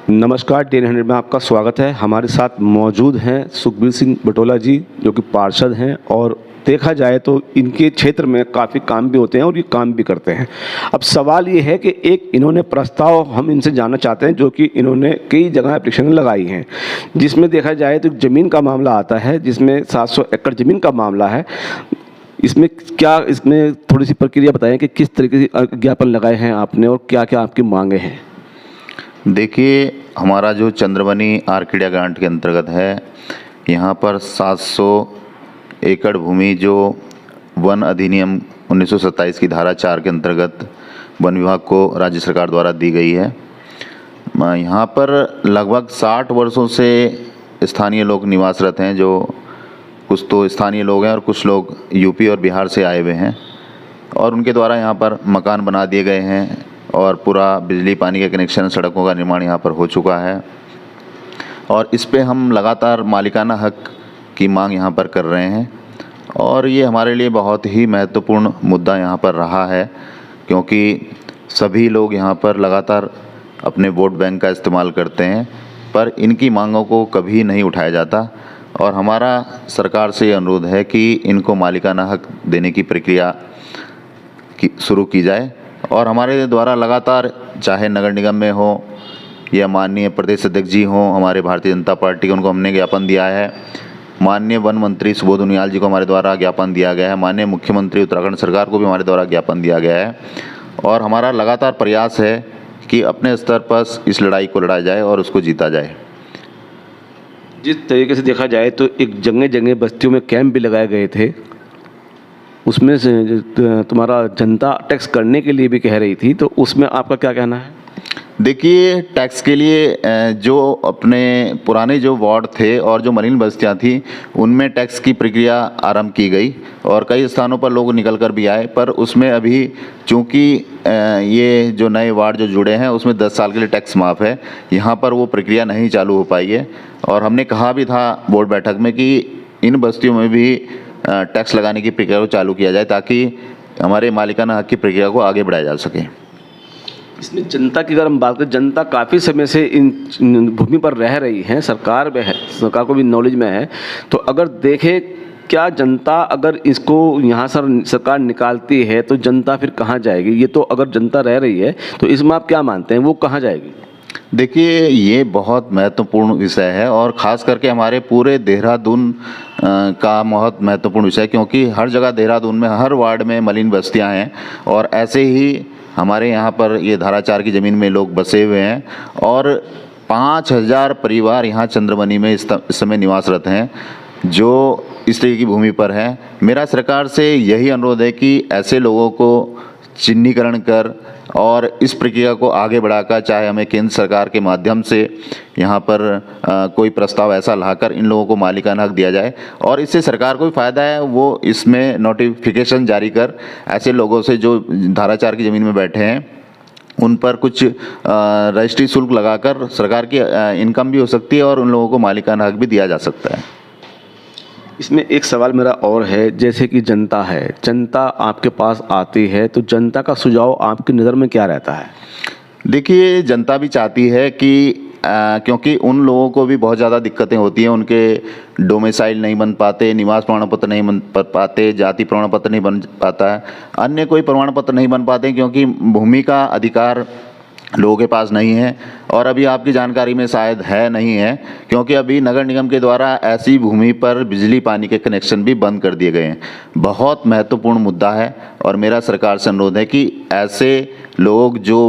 नमस्कार, 10 में आपका स्वागत है। हमारे साथ मौजूद हैं सुखबीर सिंह बटोला जी, जो कि पार्षद हैं और देखा जाए तो इनके क्षेत्र में काफ़ी काम भी होते हैं और ये काम भी करते हैं। अब सवाल ये है कि एक इन्होंने प्रस्ताव हम इनसे जानना चाहते हैं, जो कि इन्होंने कई जगह एप्लीकेशन लगाई हैं, जिसमें देखा जाए तो ज़मीन का मामला आता है, जिसमें 700 एकड़ ज़मीन का मामला है। इसमें थोड़ी सी प्रक्रिया बताएं कि किस तरीके से ज्ञापन लगाए हैं आपने और क्या क्या आपकी मांगे हैं। देखिए, हमारा जो चंद्रबनी आर्किडिया ग्रांट के अंतर्गत है, यहाँ पर 700 एकड़ भूमि जो वन अधिनियम 1927 की धारा 4 के अंतर्गत वन विभाग को राज्य सरकार द्वारा दी गई है। यहाँ पर लगभग 60 वर्षों से स्थानीय लोग निवासरत हैं, जो कुछ तो स्थानीय लोग हैं और कुछ लोग यूपी और बिहार से आए हुए हैं, और उनके द्वारा यहाँ पर मकान बना दिए गए हैं और पूरा बिजली पानी का कनेक्शन, सड़कों का निर्माण यहाँ पर हो चुका है। और इस पे हम लगातार मालिकाना हक की मांग यहाँ पर कर रहे हैं, और ये हमारे लिए बहुत ही महत्वपूर्ण मुद्दा यहाँ पर रहा है, क्योंकि सभी लोग यहाँ पर लगातार अपने वोट बैंक का इस्तेमाल करते हैं, पर इनकी मांगों को कभी नहीं उठाया जाता। और हमारा सरकार से अनुरोध है कि इनको मालिकाना हक देने की प्रक्रिया शुरू की जाए। और हमारे द्वारा लगातार, चाहे नगर निगम में हो या माननीय प्रदेश अध्यक्ष जी हों हमारे भारतीय जनता पार्टी के, उनको हमने ज्ञापन दिया है। माननीय वन मंत्री सुबोध उनियाल जी को हमारे द्वारा ज्ञापन दिया गया है। माननीय मुख्यमंत्री उत्तराखंड सरकार को भी हमारे द्वारा ज्ञापन दिया गया है। और हमारा लगातार प्रयास है कि अपने स्तर पर इस लड़ाई को लड़ा जाए और उसको जीता जाए। जिस तरीके से देखा जाए तो एक जगह जगह बस्तियों में कैंप भी लगाए गए थे, उसमें से तुम्हारा जनता टैक्स करने के लिए भी कह रही थी, तो उसमें आपका क्या कहना है? देखिए, टैक्स के लिए जो अपने पुराने जो वार्ड थे और जो मलिन बस्तियां थी, उनमें टैक्स की प्रक्रिया आरंभ की गई और कई स्थानों पर लोग निकल कर भी आए। पर उसमें अभी चूँकि ये जो नए वार्ड जो जुड़े हैं, उसमें 10 साल के लिए टैक्स माफ़ है, यहाँ पर वो प्रक्रिया नहीं चालू हो पाई है। और हमने कहा भी था बोर्ड बैठक में कि इन बस्तियों में भी टैक्स लगाने की प्रक्रिया को चालू किया जाए, ताकि हमारे मालिकाना हक की प्रक्रिया को आगे बढ़ाया जा सके। इसमें जनता की अगर हम बात करें, जनता काफ़ी समय से इन भूमि पर रह रही है, सरकार में है, सरकार को भी नॉलेज में है। तो अगर देखें, क्या जनता अगर इसको यहाँ सरकार निकालती है तो जनता फिर कहाँ जाएगी? ये तो अगर जनता रह रही है तो इसमें आप क्या मानते हैं, वो कहाँ जाएगी? देखिए, ये बहुत महत्वपूर्ण विषय है और ख़ास करके हमारे पूरे देहरादून का बहुत महत्वपूर्ण विषय है, क्योंकि हर जगह देहरादून में हर वार्ड में मलिन बस्तियां हैं और ऐसे ही हमारे यहाँ पर ये धारा 4 की ज़मीन में लोग बसे हुए हैं और 5000 परिवार यहाँ चंद्रबनी में इस समय निवासरत हैं, जो इस तरह की भूमि पर हैं। मेरा सरकार से यही अनुरोध है कि ऐसे लोगों को चिन्हीकरण कर और इस प्रक्रिया को आगे बढ़ाकर, चाहे हमें केंद्र सरकार के माध्यम से यहाँ पर कोई प्रस्ताव ऐसा लाकर इन लोगों को मालिकाना हक दिया जाए। और इससे सरकार को भी फ़ायदा है, वो इसमें नोटिफिकेशन जारी कर ऐसे लोगों से जो धारा 4 की ज़मीन में बैठे हैं, उन पर कुछ रजिस्ट्री शुल्क लगाकर सरकार की इनकम भी हो सकती है और उन लोगों को मालिकाना हक भी दिया जा सकता है। इसमें एक सवाल मेरा और है, जैसे कि जनता है, जनता आपके पास आती है तो जनता का सुझाव आपकी नज़र में क्या रहता है? देखिए, जनता भी चाहती है कि क्योंकि उन लोगों को भी बहुत ज़्यादा दिक्कतें होती हैं, उनके डोमिसाइल नहीं बन पाते, निवास प्रमाण पत्र नहीं बन पाते, जाति प्रमाण पत्र नहीं बन पाता है, अन्य कोई प्रमाण पत्र नहीं बन पाते, क्योंकि भूमि का अधिकार लोगों के पास नहीं है। और अभी आपकी जानकारी में शायद है नहीं है, क्योंकि अभी नगर निगम के द्वारा ऐसी भूमि पर बिजली पानी के कनेक्शन भी बंद कर दिए गए हैं। बहुत महत्वपूर्ण मुद्दा है और मेरा सरकार से अनुरोध है कि ऐसे लोग जो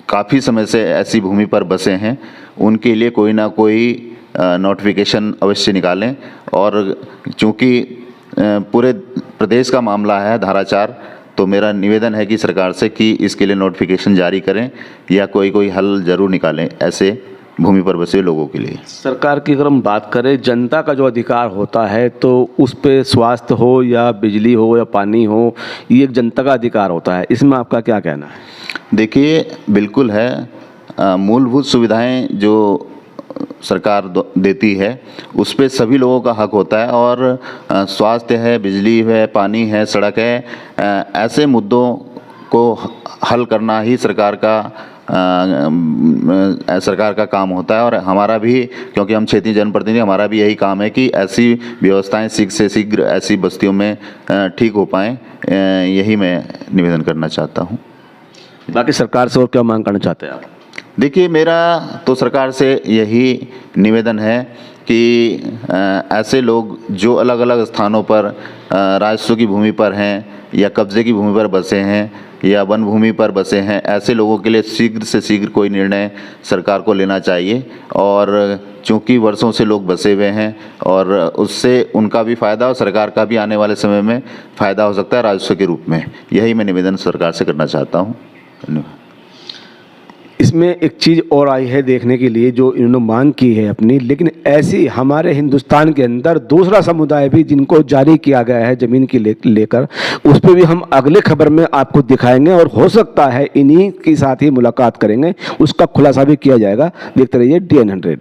काफ़ी समय से ऐसी भूमि पर बसे हैं, उनके लिए कोई ना कोई नोटिफिकेशन अवश्य निकालें। और चूँकि पूरे प्रदेश का मामला है धारा 4, तो मेरा निवेदन है कि सरकार से कि इसके लिए नोटिफिकेशन जारी करें या कोई हल ज़रूर निकालें ऐसे भूमि पर बसे लोगों के लिए। सरकार की अगर हम बात करें, जनता का जो अधिकार होता है तो उस पे स्वास्थ्य हो या बिजली हो या पानी हो, ये एक जनता का अधिकार होता है, इसमें आपका क्या कहना है? देखिए, बिल्कुल है, मूलभूत सुविधाएं जो सरकार देती है उस पे सभी लोगों का हक होता है, और स्वास्थ्य है, बिजली है, पानी है, सड़क है, ऐसे मुद्दों को हल करना ही सरकार का सरकार का काम होता है। और हमारा भी, क्योंकि हम क्षेत्रीय जनप्रतिनिधि, हमारा भी यही काम है कि ऐसी व्यवस्थाएं शीघ्र से शीघ्र ऐसी बस्तियों में ठीक हो पाएँ, यही मैं निवेदन करना चाहता हूँ। बाकी सरकार से और क्या मांग करना चाहते हैं आप? देखिए, मेरा तो सरकार से यही निवेदन है कि ऐसे लोग जो अलग अलग स्थानों पर राजस्व की भूमि पर हैं या कब्जे की भूमि पर बसे हैं या वन भूमि पर बसे हैं, ऐसे लोगों के लिए शीघ्र से शीघ्र कोई निर्णय सरकार को लेना चाहिए। और चूंकि वर्षों से लोग बसे हुए हैं और उससे उनका भी फ़ायदा और सरकार का भी आने वाले समय में फ़ायदा हो सकता है राजस्व के रूप में। यही मैं निवेदन सरकार से करना चाहता हूँ। धन्यवाद। इसमें एक चीज़ और आई है देखने के लिए जो इन्होंने मांग की है अपनी, लेकिन ऐसी हमारे हिंदुस्तान के अंदर दूसरा समुदाय भी जिनको जारी किया गया है ज़मीन की लेकर, उस पर भी हम अगले खबर में आपको दिखाएंगे और हो सकता है इन्हीं के साथ ही मुलाकात करेंगे, उसका खुलासा भी किया जाएगा। देखते रहिए DN 100।